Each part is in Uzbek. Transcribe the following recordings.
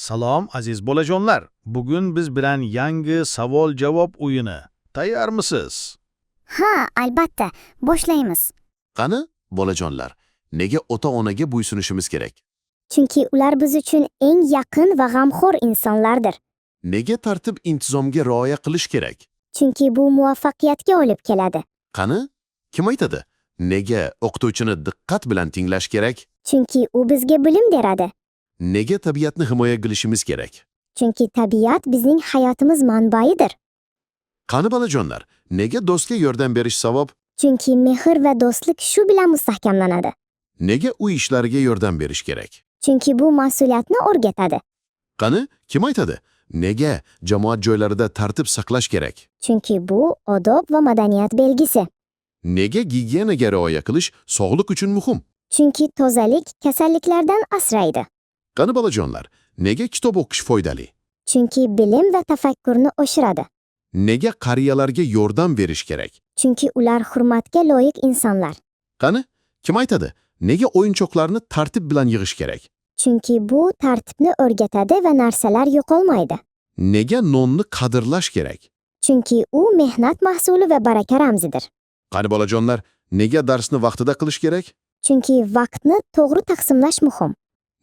Salom aziz bolajonlar. Bugun biz bilan yangi savol-javob o'yini. Tayyormisiz? Ha, albatta. Boshlaymiz. Qani, bolajonlar, nega ota-onaga bo'ysunishimiz kerak? Chunki ular biz uchun eng yaqin va g'amxo'r insonlardir. Nega tartib-intizomga rioya qilish kerak? Chunki bu muvaffaqiyatga olib keladi. Qani, kim aytadi? Nega o'qituvchini diqqat bilan tinglash kerak? Chunki u bizga bilim beradi. Nega tabiatni himoya qilishimiz kerak? Chunki tabiat bizning hayotimiz manbaidir. Qani bolajonlar, nega do'stga yordam berish savob? Chunki mehr va do'stlik shu bilan mustahkamlanadi. Nega uy ishlariga yordam berish kerak? Chunki bu mas'uliyatni o'rgatadi. Qani, kim aytadi? Nega jamoat joylarida tartib saqlash kerak? Chunki bu odob va madaniyat belgisi. Nega gigiyenaga rioya qilish sog'liq uchun muhim? Chunki tozalik kasalliklardan asraydi. Qani bolajonlar, nega kitob o'qish foydali? Chunki bilim va tafakkurni oshiradi. Nega qariyalarga yordam berish kerak? Chunki ular hurmatga loyiq insonlar. Qani, kim aytadi? Nega o'yinchoqlarni tartib bilan yig'ish kerak? Chunki bu tartibni o'rgatadi va narsalar yo'qolmaydi. Nega nonni qadrlash kerak? Chunki u mehnat mahsuli va baraka ramzidir. Qani bolajonlar, nega darsni vaqtida qilish kerak? Chunki vaqtni to'g'ri taqsimlash muhim.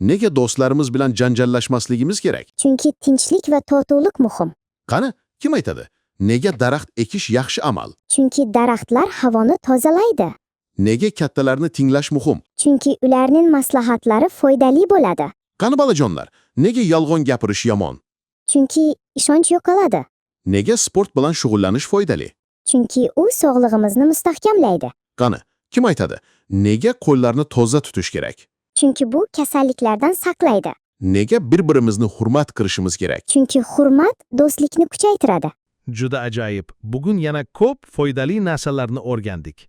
Nega do'stlarimiz bilan janjallashmasligimiz kerak? Chunki tinchlik va totuvlik muhim. Qani, kim aytadi? Nega daraxt ekish yaxshi amal? Chunki daraxtlar havoni tozalaydi. Nega kattalarni tinglash muhim? Chunki ularning maslahatlari foydali bo'ladi. Qani bolajonlar, nega yolg'on gapirish yomon? Chunki ishonch yo'qoladi. Nega sport bilan shug'ullanish foydali? Chunki u sog'lig'imizni mustahkamlaydi. Qani, kim aytadi? Nega qo'llarni toza tutish kerak? Chunki bu kasalliklardan saqlaydi. Nega bir-birimizni hurmat qilishimiz kerak? Chunki hurmat do'stlikni kuchaytiradi. Juda ajoyib. Bugun yana ko'p foydali narsalarni o'rgandik.